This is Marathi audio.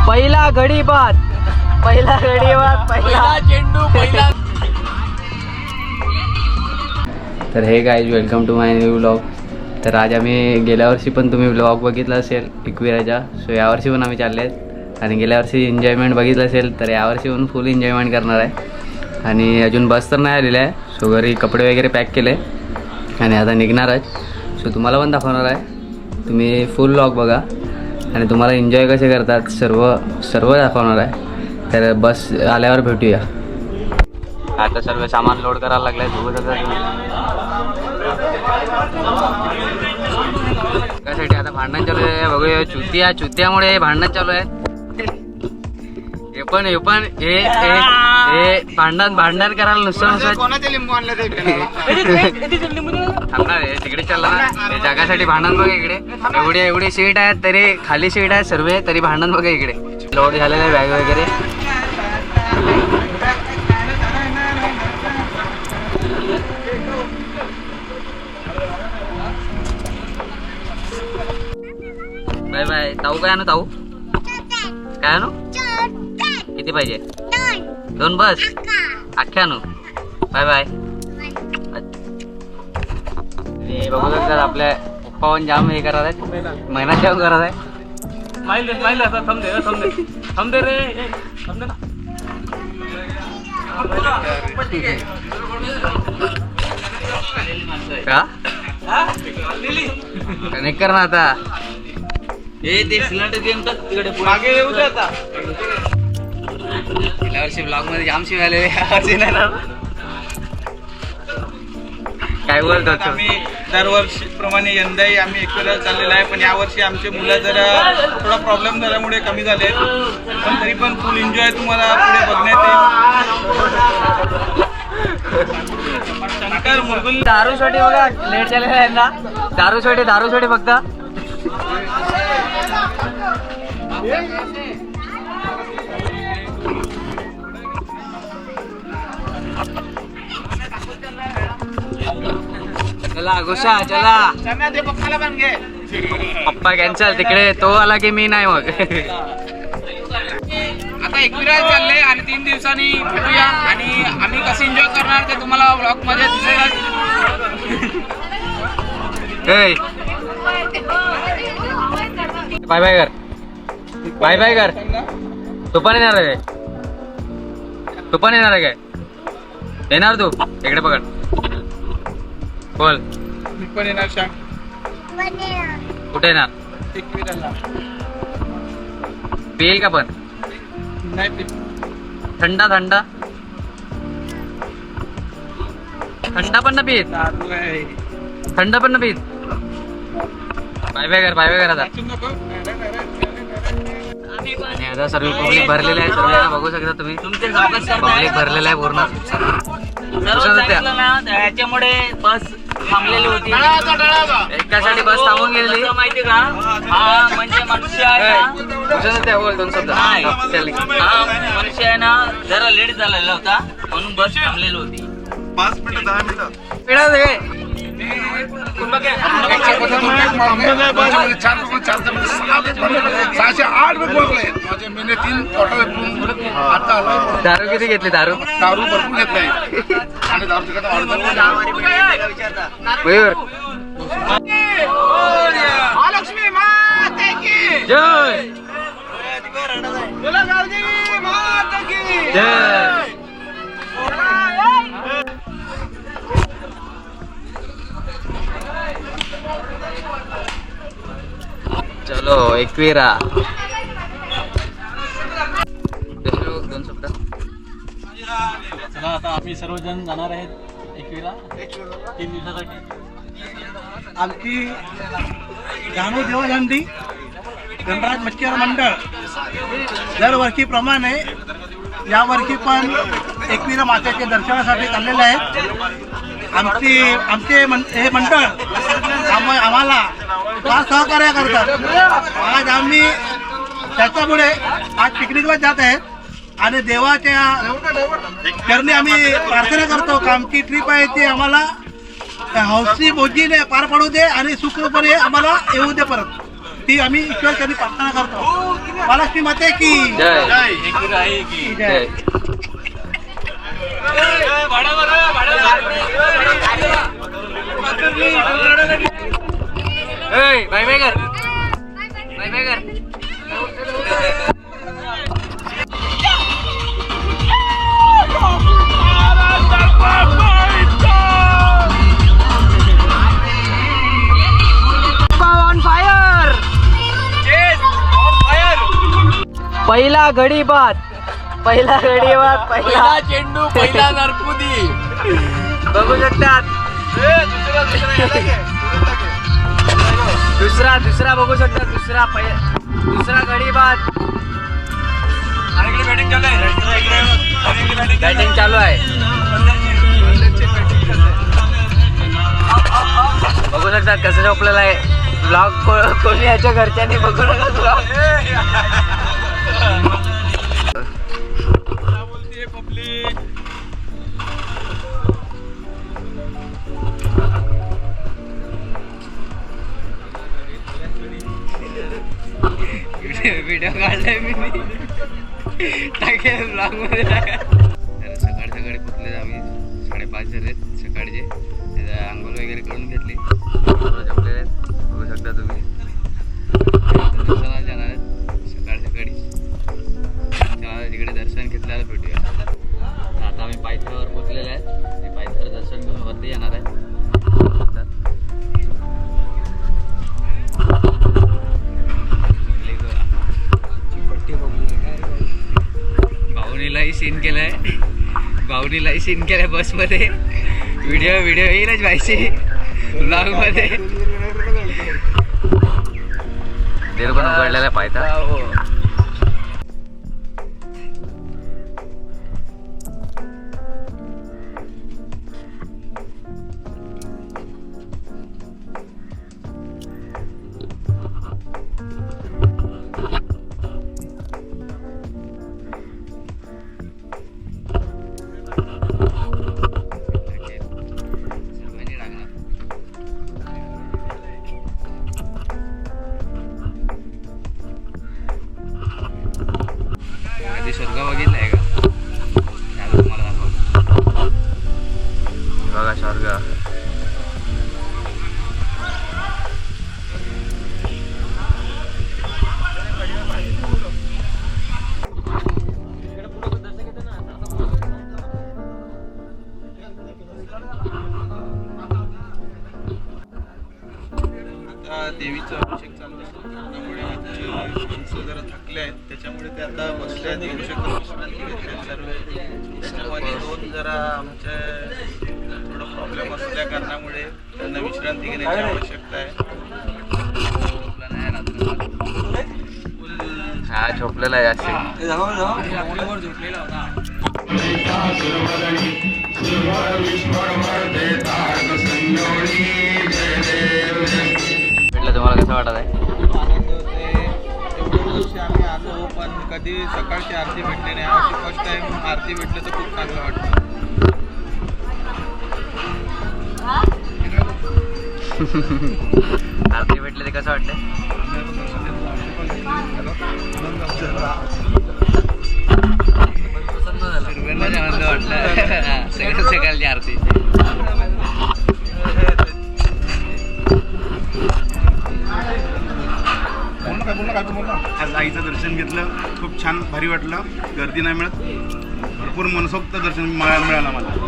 पहिला गडी बाद, पहिला चेंडू पहिला. तर hey guys, welcome to my new vlog. तर आज आम्ही गेल्या वर्षी पण तुम्ही व्लॉग बघितला असेल एकविराचा, सो यावर्षी पण आम्ही चालले आहेत. आणि गेल्या वर्षी एन्जॉयमेंट बघितलं असेल तर यावर्षी पण फुल एन्जॉयमेंट करणार आहे. आणि अजून बस तर नाही आलेली आहे, सो घरी कपडे वगैरे पॅक केले आणि आता निघणार आहे. सो तुम्हाला पण दाखवणार आहे, तुम्ही फुल व्लॉग बघा आणि तुम्हाला एन्जॉय कसे करतात सर्व दाखवणार आहे. तर बस आल्यावर भेटूया. आता सर्व सामान लोड करायला लागलं आहे. त्यासाठी आता भांडण चालू आहे, बघूया. चुत्यामुळे भांडण चालू आहे. हे पण भांडण करायला नुसतं थांबणार आहे. तिकडे चालला ना जागासाठी भांडण बघा. इकडे एवढी सीट आहेत तरी खाली सीट आहे सर्व, तरी भांडण बघा. इकडे लोड झालेलं आहे बॅग वगैरे. Bye bye. ताऊ काय आणू? ताऊ काय आणू? किती पाहिजे? 2 बस अख्ख्या आणू. Bye bye. हे बघू शकतात आपल्या पप्पा पण जाम हे करत आहेत, मेहनत जाम करत आहे. थांबदे रे, थांबदे ना. का कनेक्ट कर ना आता. हे ते सिलेंडर गेम तर तिकडे मागे येऊ दे आता. गेल्या वर्षी ब्लॉग मध्ये जाम शिव आलेले, यावर्षी नाही ना. काय बोलतो? आम्ही दरवर्षी प्रमाणे यंदाही आम्ही एकविरा चाललेला आहे, पण यावर्षी आमचे मुलं जरा थोडा प्रॉब्लेम झाल्यामुळे कमी झाले, पण तरी पण फुल एन्जॉय तुम्हाला पुढे बघण्यात येईल. दारूसाठी बघा लेट झालेला आहे ना. दारूसाठी फक्त. चला गोषा चला. पप्पा कॅन्सल तिकडे, तो आला की मी नाही. मग आता एकविरा चालले आणि 3 दिवसांनी भेटूया आणि आम्ही कसं एन्जॉय करणार ते तुम्हाला ब्लॉग मध्ये दिसेल. बाय बाय कर, बाय बाय कर. तू पण येणार आहे काय? येणार तू? इकडे पकड, बोल. मी पण येणार. सांग कुठे येणार? एकविराला. पिईल का पण? नाही थंडा पण न पित. दारू आहे. थंड पण न पित. बाय बाय कर आता. आणि आता सर्व पब्लिक भरलेलं आहे. सर्व बघू शकता तुम्ही, पब्लिक भरलेलं आहे पूर्ण. त्याच्यामुळे बस थांबलेली होती. एकासाठी बस थांबून गेलेली माहिती का? हा म्हणजे मनुष्य आहे ना, बोल 2 शब्द. हा मनुष्य आहे ना, जरा लेट झालेला होता म्हणून बस थांबलेली होती. 5 मिनिटं 10 मिनिटं. दारू किती घेतली? दारू भरपूर घेतलाय आणि मयूर महालक्ष्मी माता की जय, माता की जय. चलो एकविरा. 2 शब्द. चला आता आम्ही सर्वजण जाणार आहेत एकविरा 3 दिवसासाठी. आमची जानू देवजयंती गणराज मच्छीमार मंडळ दरवर्षीप्रमाणे यावर्षी पण एकविरा मातेच्या दर्शनासाठी चाललेले आहेत. आमचे हे मंडळ आम्हाला फार सहकार्य करतात. आज आम्ही त्याच्यामुळे आज पिकनिकला जात आहेत आणि देवाच्या चरणी आम्ही प्रार्थना करतो की आमची ट्रिप आहे ती आम्हाला हौसी मोजीने पार पडू दे आणि सुखरूपणे आम्हाला येऊ दे परत. ती आम्ही ईश्वर चरणी प्रार्थना करतो. महालक्ष्मी माते की जय एकविरा आहे की जय. पहिला घडी बाद पहिला चेंडू पहिला नरपुदी बघू शकतात. दुसरा बघू शकतात. दुसरा घडी बाद. बॅटिंग चालू आहे. बघू शकतात कसं झोपलेलं आहे. ब्लॉग कोणी याच्या घरच्यांनी बघू नका ब्लॉग. व्हिडिओ काढलाय मी टाकेल ब्लॉग मध्ये टाका. तर सकाळी पोचले आम्ही 5:30 झालेत सकाळचे. आंघोळ वगैरे करून घेतली. झोपलेले आहेत बघू शकता तुम्ही. दर्शनाला जाणार आहेत सकाळी. त्याला तिकडे दर्शन घेतल्याला भेटूया. आता आम्ही पायथ्यावर पोचलेले आहेत. ते पायथ्यावर दर्शन घेऊन वरती येणार आहे. भाऊनीलाही सीन केलाय बसमध्ये. व्हिडिओ येईलच पाहिजे ब्लॉग मध्ये. देर पण उघडलेला पायथा. स्वर्ग बघितलाय का? तुम्हाला दाखवतो बघा स्वर्ग. देवीचा अभिषेक चालू असतो त्यामुळे आमचे माणसं जरा थकले आहेत. त्याच्यामुळे ते आता बसले आहेत. येऊ शकतात विश्रांती घेतले सर्व. त्याच्यामध्ये 2 जरा आमचे थोडं प्रॉब्लेम असल्या कारणामुळे त्यांना विश्रांती घेण्याची आवश्यकता आहे. हा झोपलेला आहे जास्त. झोपलेला होता. तुम्हाला कसं वाटत आहे? आनंद होते. एवढ्या वर्षी आम्ही आलो पण कधी सकाळची आरती भेटली नाही. अशी फर्स्ट टाइम आरती भेटलं तर खूप चांगलं वाटतं. आरती भेटले ते कसं वाटतं? सर्वांनाच आनंद वाटला. सकाळची आरती. आज आईचं दर्शन घेतलं. खूप छान भारी वाटलं. गर्दी नाही मिळत. भरपूर मनसोक्त दर्शन मिळालं मला.